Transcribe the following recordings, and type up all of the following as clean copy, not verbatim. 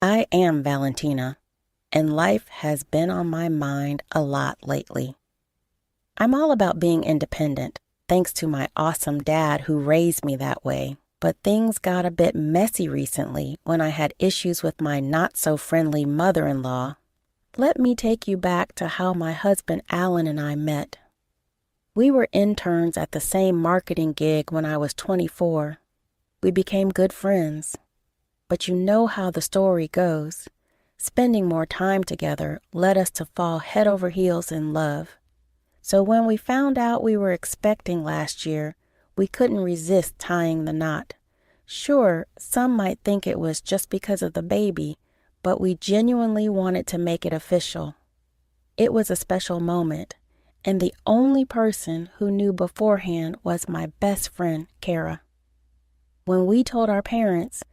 I am Valentina, and life has been on my mind a lot lately. I'm all about being independent, thanks to my awesome dad who raised me that way, but things got a bit messy recently when I had issues with my not-so-friendly mother-in-law. Let me take you back to how my husband Alan and I met. We were interns at the same marketing gig when I was 24. We became good friends. But you know how the story goes. Spending more time together led us to fall head over heels in love. So when we found out we were expecting last year, we couldn't resist tying the knot. Sure, some might think it was just because of the baby, but we genuinely wanted to make it official. It was a special moment, and the only person who knew beforehand was my best friend, Kara. When we told our parents,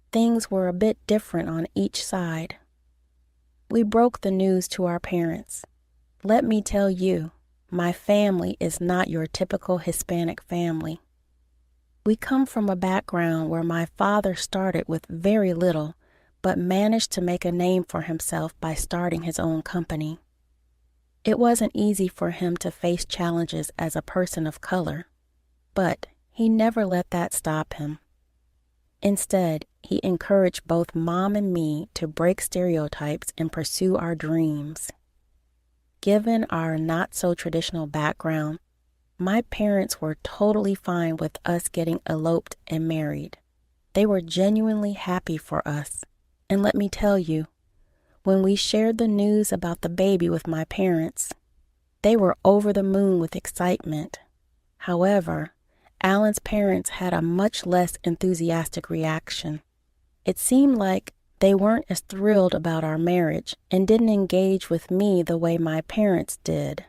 things were a bit different on each side. We broke the news to our parents. Let me tell you, my family is not your typical Hispanic family. We come from a background where my father started with very little, but managed to make a name for himself by starting his own company. It wasn't easy for him to face challenges as a person of color, but he never let that stop him. Instead, he encouraged both Mom and me to break stereotypes and pursue our dreams. Given our not-so-traditional background, my parents were totally fine with us getting eloped and married. They were genuinely happy for us. And let me tell you, when we shared the news about the baby with my parents, they were over the moon with excitement. However, Alan's parents had a much less enthusiastic reaction. It seemed like they weren't as thrilled about our marriage and didn't engage with me the way my parents did.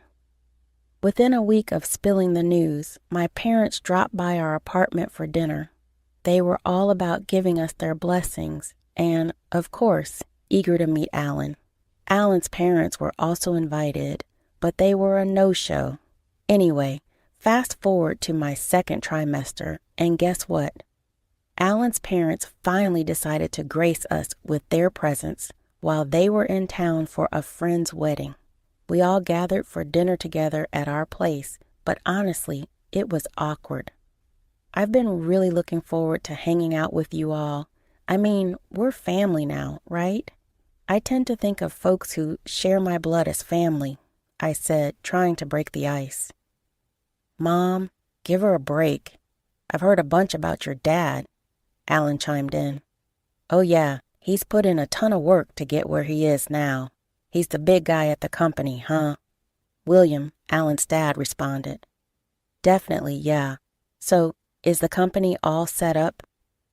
Within a week of spilling the news, my parents dropped by our apartment for dinner. They were all about giving us their blessings and, of course, eager to meet Alan. Alan's parents were also invited, but they were a no-show. Anyway, fast forward to my second trimester, and guess what? Alan's parents finally decided to grace us with their presence while they were in town for a friend's wedding. We all gathered for dinner together at our place, but honestly, it was awkward. I've been really looking forward to hanging out with you all. I mean, we're family now, right? I tend to think of folks who share my blood as family, I said, trying to break the ice. Mom, give her a break. I've heard a bunch about your dad, Alan chimed in. Oh yeah, he's put in a ton of work to get where he is now. He's the big guy at the company, huh? William, Alan's dad, responded. Definitely, yeah. So, is the company all set up?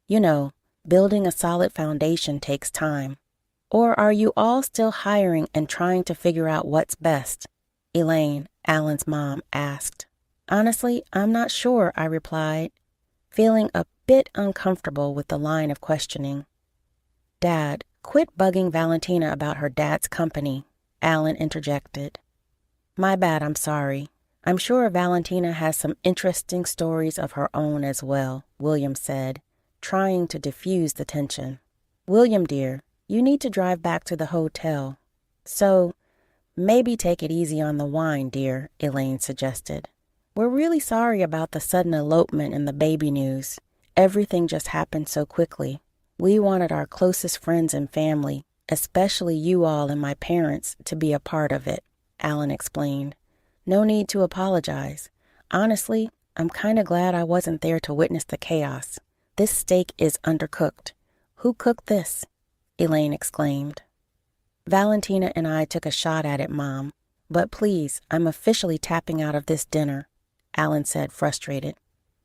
You know, building a solid foundation takes time. Or are you all still hiring and trying to figure out what's best? Elaine, Alan's mom, asked. Honestly, I'm not sure, I replied, feeling a bit uncomfortable with the line of questioning. Dad, quit bugging Valentina about her dad's company, Alan interjected. My bad, I'm sorry. I'm sure Valentina has some interesting stories of her own as well, William said, trying to diffuse the tension. William, dear, you need to drive back to the hotel. So, maybe take it easy on the wine, dear, Elaine suggested. We're really sorry about the sudden elopement and the baby news. Everything just happened so quickly. We wanted our closest friends and family, especially you all and my parents, to be a part of it, Alan explained. No need to apologize. Honestly, I'm kind of glad I wasn't there to witness the chaos. This steak is undercooked. Who cooked this? Elaine exclaimed. Valentina and I took a shot at it, Mom. But please, I'm officially tapping out of this dinner, Alan said, frustrated.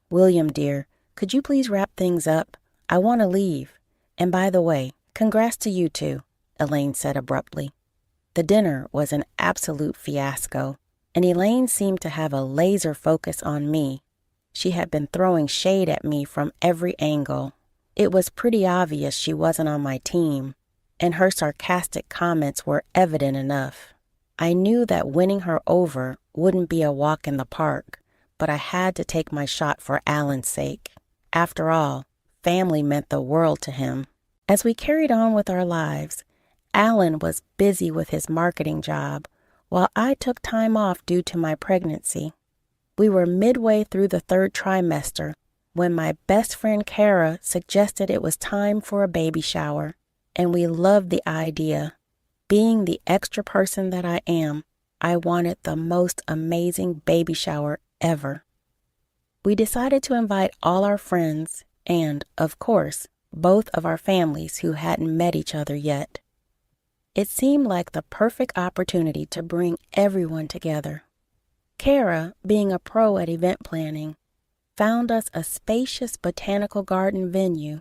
William, dear, could you please wrap things up? I want to leave. And by the way, congrats to you two, Elaine said abruptly. The dinner was an absolute fiasco, and Elaine seemed to have a laser focus on me. She had been throwing shade at me from every angle. It was pretty obvious she wasn't on my team, and her sarcastic comments were evident enough. I knew that winning her over wouldn't be a walk in the park, but I had to take my shot for Alan's sake. After all, family meant the world to him. As we carried on with our lives, Alan was busy with his marketing job, while I took time off due to my pregnancy. We were midway through the 3rd trimester when my best friend Kara suggested it was time for a baby shower, and we loved the idea. Being the extra person that I am, I wanted the most amazing baby shower ever. We decided to invite all our friends and, of course, both of our families who hadn't met each other yet. It seemed like the perfect opportunity to bring everyone together. Kara, being a pro at event planning, found us a spacious botanical garden venue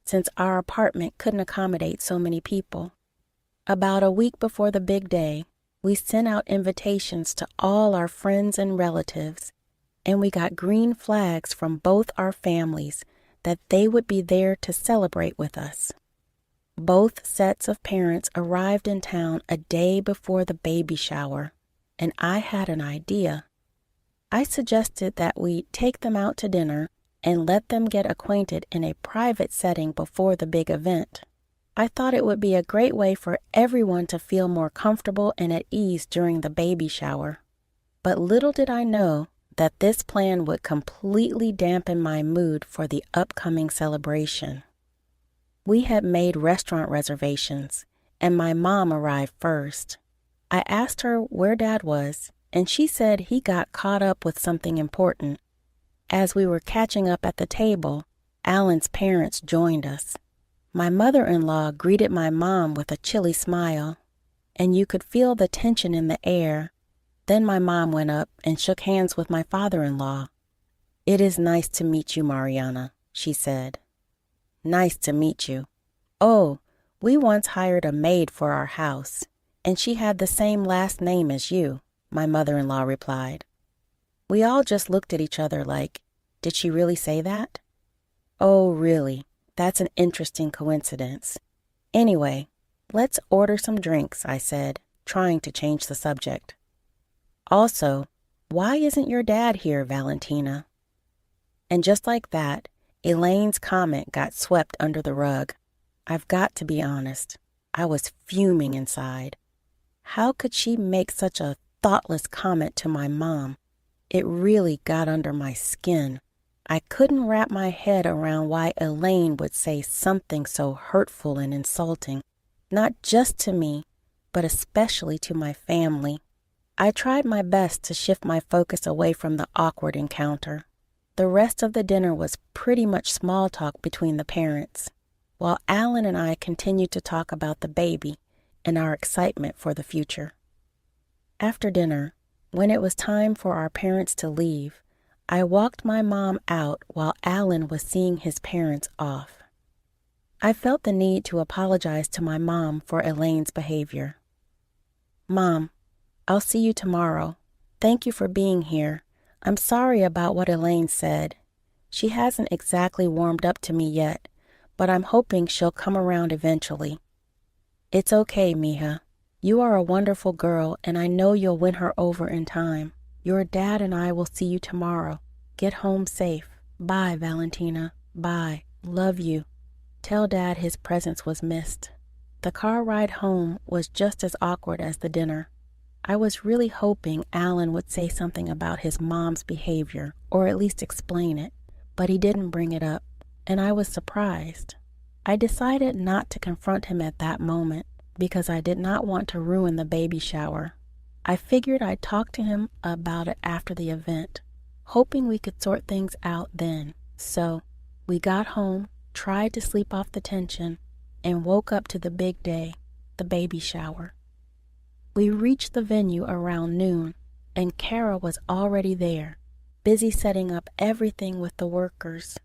since our apartment couldn't accommodate so many people. About a week before the big day, we sent out invitations to all our friends and relatives, and we got green flags from both our families that they would be there to celebrate with us. Both sets of parents arrived in town a day before the baby shower, and I had an idea. I suggested that we take them out to dinner and let them get acquainted in a private setting before the big event. I thought it would be a great way for everyone to feel more comfortable and at ease during the baby shower. But little did I know that this plan would completely dampen my mood for the upcoming celebration. We had made restaurant reservations, and my mom arrived first. I asked her where Dad was, and she said he got caught up with something important. As we were catching up at the table, Alan's parents joined us. My mother-in-law greeted my mom with a chilly smile, and you could feel the tension in the air. Then my mom went up and shook hands with my father-in-law. "It is nice to meet you, Mariana," she said. "Nice to meet you. Oh, we once hired a maid for our house, and she had the same last name as you," my mother-in-law replied. We all just looked at each other like, did she really say that? Oh, really? That's an interesting coincidence. Anyway, let's order some drinks, I said, trying to change the subject. Also, why isn't your dad here, Valentina? And just like that, Elaine's comment got swept under the rug. I've got to be honest, I was fuming inside. How could she make such a thoughtless comment to my mom? It really got under my skin. I couldn't wrap my head around why Elaine would say something so hurtful and insulting, not just to me, but especially to my family. I tried my best to shift my focus away from the awkward encounter. The rest of the dinner was pretty much small talk between the parents, while Alan and I continued to talk about the baby and our excitement for the future. After dinner, when it was time for our parents to leave, I walked my mom out while Alan was seeing his parents off. I felt the need to apologize to my mom for Elaine's behavior. "Mom, I'll see you tomorrow. Thank you for being here. I'm sorry about what Elaine said. She hasn't exactly warmed up to me yet, but I'm hoping she'll come around eventually." "It's okay, Mija. You are a wonderful girl, and I know you'll win her over in time. Your dad and I will see you tomorrow. Get home safe. Bye, Valentina. Bye. Love you. Tell Dad his presence was missed." The car ride home was just as awkward as the dinner. I was really hoping Alan would say something about his mom's behavior, or at least explain it, but he didn't bring it up, and I was surprised. I decided not to confront him at that moment because I did not want to ruin the baby shower. I figured I'd talk to him about it after the event, hoping we could sort things out then. So we got home, tried to sleep off the tension, and woke up to the big day, the baby shower. We reached the venue around noon, and Kara was already there, busy setting up everything with the workers.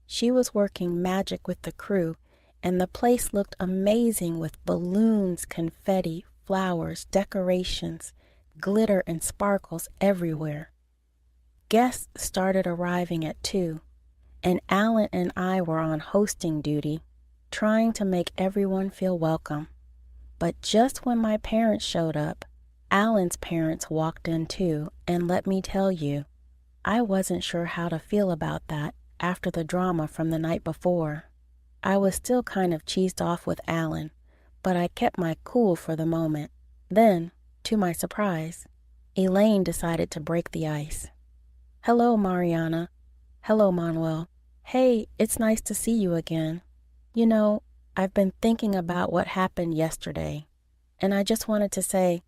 She was working magic with the crew, and the place looked amazing with balloons, confetti, flowers, decorations, glitter and sparkles everywhere. Guests started arriving at 2, and Alan and I were on hosting duty, trying to make everyone feel welcome. But just when my parents showed up, Alan's parents walked in too, and let me tell you, I wasn't sure how to feel about that after the drama from the night before. I was still kind of cheesed off with Alan, but I kept my cool for the moment. Then, to my surprise, Elaine decided to break the ice. "Hello, Mariana." "Hello, Manuel." "Hey, it's nice to see you again. You know, I've been thinking about what happened yesterday, and I just wanted to say,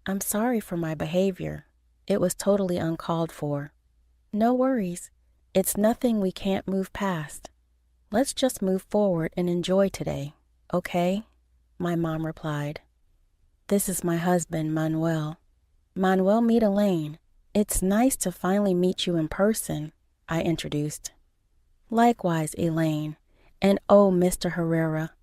I'm sorry for my behavior. It was totally uncalled for." "No worries. It's nothing we can't move past. Let's just move forward and enjoy today, okay?" my mom replied. "This is my husband, Manuel. Manuel, meet Elaine. It's nice to finally meet you in person," I introduced. "Likewise, Elaine. And oh, Mr. Herrera,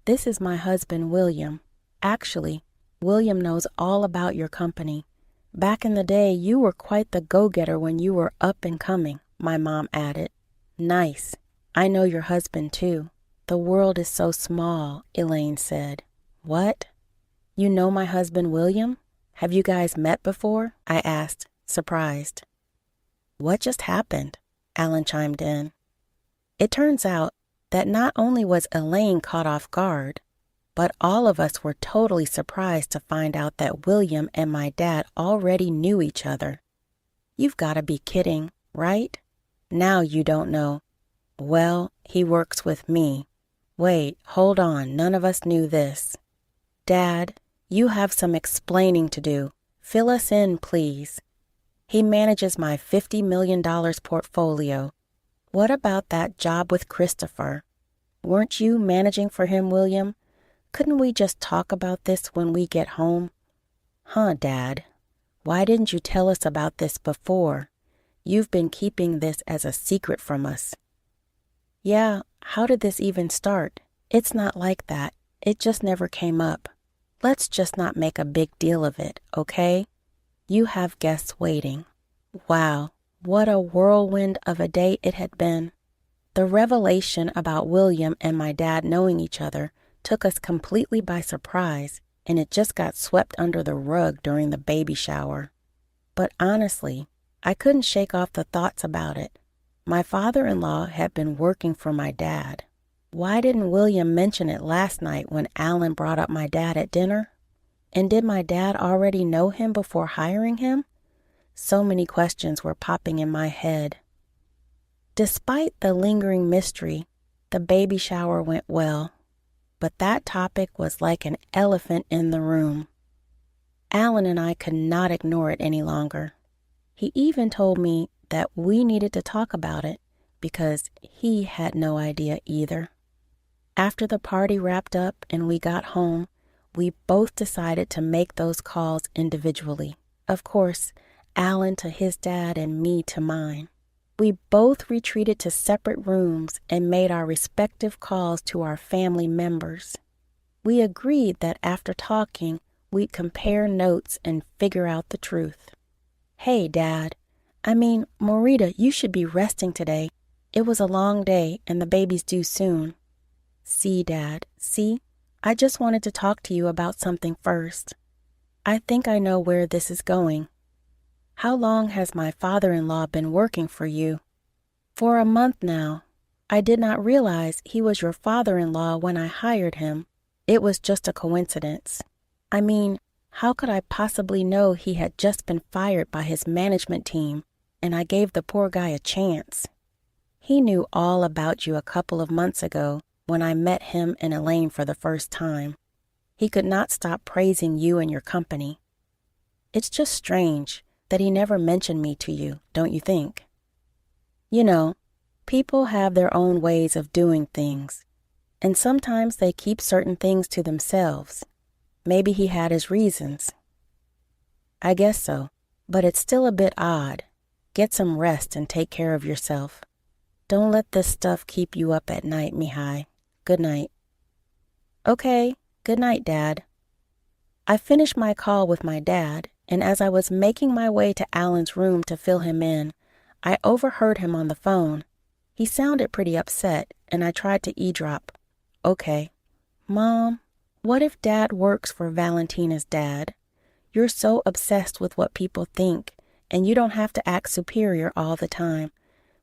this is my husband, William. Actually, William knows all about your company. Back in the day, you were quite the go-getter when you were up and coming," my mom added. "Nice. I know your husband, too. The world is so small," Elaine said. "What? You know my husband, William? Have you guys met before?" I asked, surprised. "What just happened?" Alan chimed in. It turns out that not only was Elaine caught off guard, but all of us were totally surprised to find out that William and my dad already knew each other. You've got to be kidding, right? Now you don't know. Well, he works with me. Wait, hold on, none of us knew this. Dad, you have some explaining to do. Fill us in, please. He manages my $50 million portfolio. What about that job with Christopher? Weren't you managing for him, William? Couldn't we just talk about this when we get home? Huh, Dad? Why didn't you tell us about this before? You've been keeping this as a secret from us. Yeah, how did this even start? It's not like that. It just never came up. Let's just not make a big deal of it, okay? You have guests waiting. Wow, what a whirlwind of a day it had been. The revelation about William and my dad knowing each other took us completely by surprise, and it just got swept under the rug during the baby shower. But honestly, I couldn't shake off the thoughts about it. My father-in-law had been working for my dad. Why didn't William mention it last night when Alan brought up my dad at dinner? And did my dad already know him before hiring him? So many questions were popping in my head. Despite the lingering mystery, the baby shower went well, but that topic was like an elephant in the room. Alan and I could not ignore it any longer. He even told me that we needed to talk about it because he had no idea either. After the party wrapped up and we got home, we both decided to make those calls individually. Of course, Alan to his dad and me to mine. We both retreated to separate rooms and made our respective calls to our family members. We agreed that after talking, we'd compare notes and figure out the truth. Hey, Dad. Morita, you should be resting today. It was a long day and the baby's due soon. See, Dad, see? I just wanted to talk to you about something first. I think I know where this is going. How long has my father-in-law been working for you? For a month now. I did not realize he was your father-in-law when I hired him. It was just a coincidence. How could I possibly know he had just been fired by his management team and I gave the poor guy a chance? He knew all about you a couple of months ago when I met him and Elaine for the first time. He could not stop praising you and your company. It's just strange that he never mentioned me to you, don't you think? You know, people have their own ways of doing things, and sometimes they keep certain things to themselves. Maybe he had his reasons. I guess so, but it's still a bit odd. Get some rest and take care of yourself. Don't let this stuff keep you up at night, Mihai. Good night. Okay, good night, Dad. I finished my call with my dad, and as I was making my way to Alan's room to fill him in, I overheard him on the phone. He sounded pretty upset, and I tried to eavesdrop. Okay. Mom, what if Dad works for Valentina's dad? You're so obsessed with what people think, and you don't have to act superior all the time.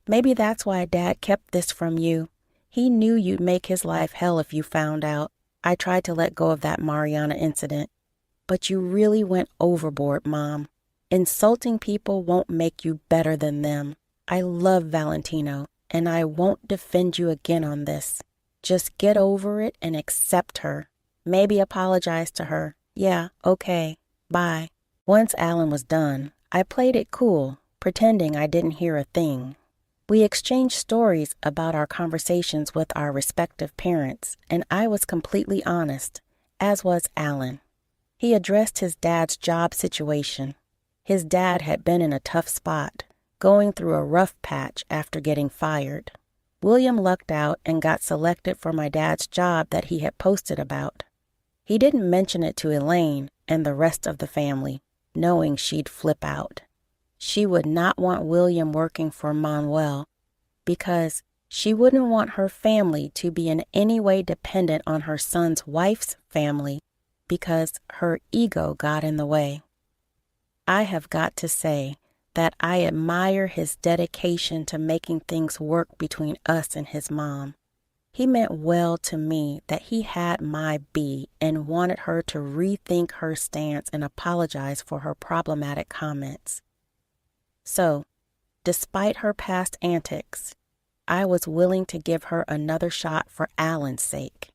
Maybe that's why Dad kept this from you. He knew you'd make his life hell if you found out. I tried to let go of that Mariana incident. But you really went overboard, Mom. Insulting people won't make you better than them. I love Valentino, and I won't defend you again on this. Just get over it and accept her. Maybe apologize to her. Yeah, okay. Bye. Once Alan was done, I played it cool, pretending I didn't hear a thing. We exchanged stories about our conversations with our respective parents, and I was completely honest, as was Alan. He addressed his dad's job situation. His dad had been in a tough spot, going through a rough patch after getting fired. William lucked out and got selected for my dad's job that he had posted about. He didn't mention it to Elaine and the rest of the family, knowing she'd flip out. She would not want William working for Manuel because she wouldn't want her family to be in any way dependent on her son's wife's family because her ego got in the way. I have got to say that I admire his dedication to making things work between us and his mom. He meant well to me that he had my B and wanted her to rethink her stance and apologize for her problematic comments. So, despite her past antics, I was willing to give her another shot for Alan's sake.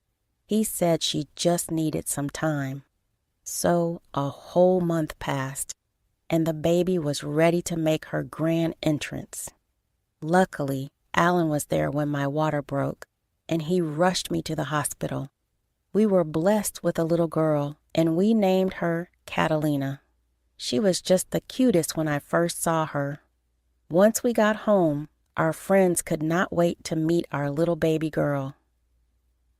He said she just needed some time. So, a whole month passed, and the baby was ready to make her grand entrance. Luckily, Alan was there when my water broke, and he rushed me to the hospital. We were blessed with a little girl, and we named her Catalina. She was just the cutest when I first saw her. Once we got home, our friends could not wait to meet our little baby girl.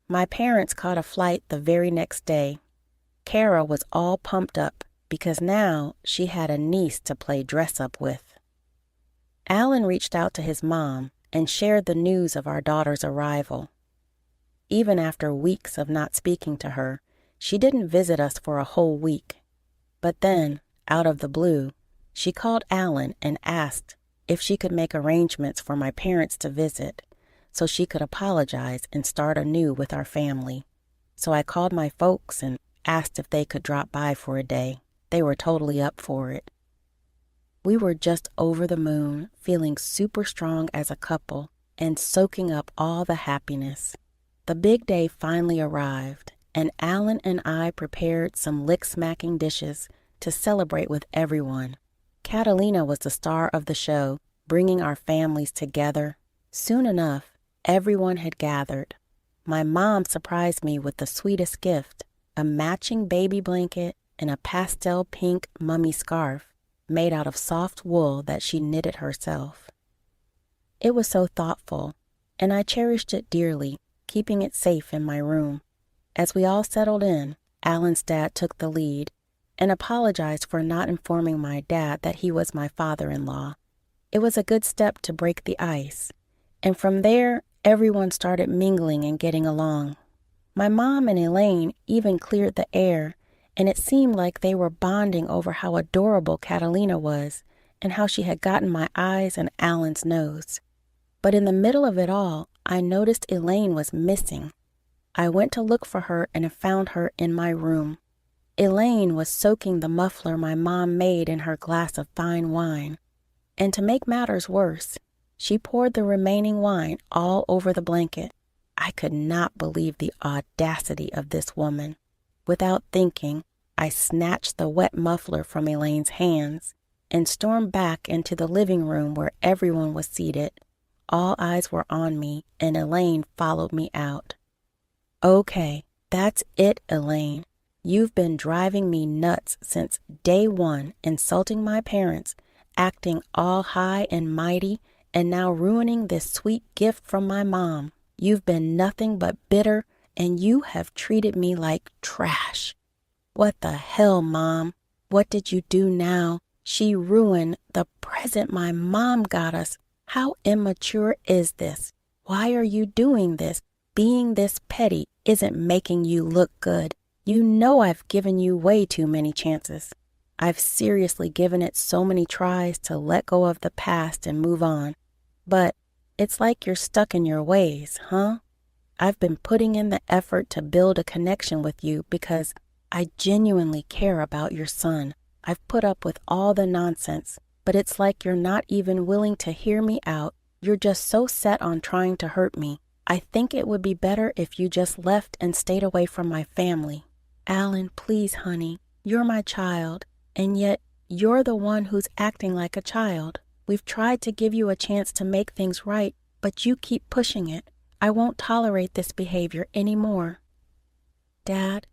My parents caught a flight the very next day. Kara was all pumped up because now she had a niece to play dress-up with. Alan reached out to his mom and shared the news of our daughter's arrival. Even after weeks of not speaking to her, she didn't visit us for a whole week. But then, out of the blue, she called Alan and asked if she could make arrangements for my parents to visit so she could apologize and start anew with our family. So I called my folks and asked if they could drop by for a day. They were totally up for it. We were just over the moon, feeling super strong as a couple and soaking up all the happiness. The big day finally arrived, and Alan and I prepared some lick-smacking dishes to celebrate with everyone. Catalina was the star of the show, bringing our families together. Soon enough, everyone had gathered. My mom surprised me with the sweetest gift, a matching baby blanket and a pastel pink mummy scarf made out of soft wool that she knitted herself. It was so thoughtful, and I cherished it dearly, keeping it safe in my room. As we all settled in, Alan's dad took the lead and apologized for not informing my dad that he was my father-in-law. It was a good step to break the ice, and from there, everyone started mingling and getting along. My mom and Elaine even cleared the air, and it seemed like they were bonding over how adorable Catalina was and how she had gotten my eyes and Alan's nose. But in the middle of it all, I noticed Elaine was missing. I went to look for her and found her in my room. Elaine was soaking the muffler my mom made in her glass of fine wine. And to make matters worse, she poured the remaining wine all over the blanket. I could not believe the audacity of this woman. Without thinking, I snatched the wet muffler from Elaine's hands and stormed back into the living room where everyone was seated. All eyes were on me, and Elaine followed me out. Okay, that's it, Elaine. You've been driving me nuts since day one, insulting my parents, acting all high and mighty, and now ruining this sweet gift from my mom. You've been nothing but bitter, and you have treated me like trash. What the hell, Mom? What did you do now? She ruined the present my mom got us. How immature is this? Why are you doing this? Being this petty isn't making you look good. You know I've given you way too many chances. I've seriously given it so many tries to let go of the past and move on. But it's like you're stuck in your ways, huh? I've been putting in the effort to build a connection with you because I genuinely care about your son. I've put up with all the nonsense, but it's like you're not even willing to hear me out. You're just so set on trying to hurt me. I think it would be better if you just left and stayed away from my family. Alan, please, honey, you're my child, and yet you're the one who's acting like a child. We've tried to give you a chance to make things right, but you keep pushing it. I won't tolerate this behavior anymore. Dad,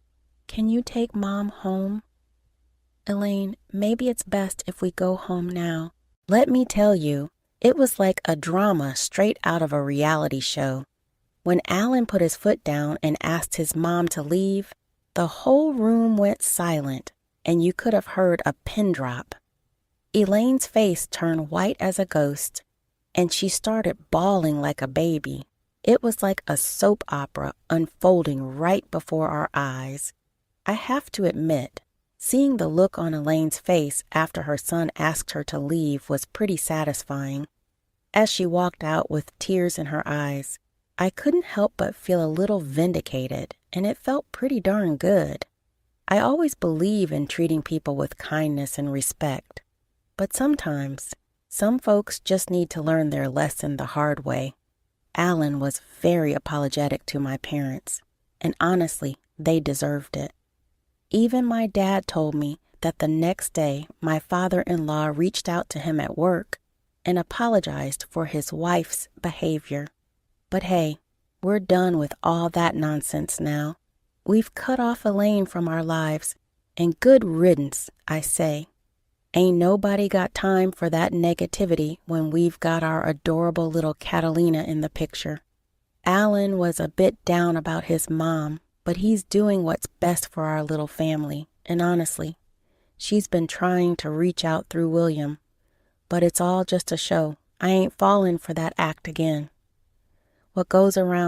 can you take Mom home? Elaine, maybe it's best if we go home now. Let me tell you, it was like a drama straight out of a reality show. When Alan put his foot down and asked his mom to leave, the whole room went silent, and you could have heard a pin drop. Elaine's face turned white as a ghost, and she started bawling like a baby. It was like a soap opera unfolding right before our eyes. I have to admit, seeing the look on Elaine's face after her son asked her to leave was pretty satisfying. As she walked out with tears in her eyes, I couldn't help but feel a little vindicated, and it felt pretty darn good. I always believe in treating people with kindness and respect, but sometimes some folks just need to learn their lesson the hard way. Alan was very apologetic to my parents, and honestly, they deserved it. Even my dad told me that the next day my father-in-law reached out to him at work and apologized for his wife's behavior. But hey, we're done with all that nonsense now. We've cut off Elaine from our lives, and good riddance, I say. Ain't nobody got time for that negativity when we've got our adorable little Catalina in the picture. Alan was a bit down about his mom, but he's doing what's best for our little family, and honestly, she's been trying to reach out through William, but it's all just a show. I ain't falling for that act again. What goes around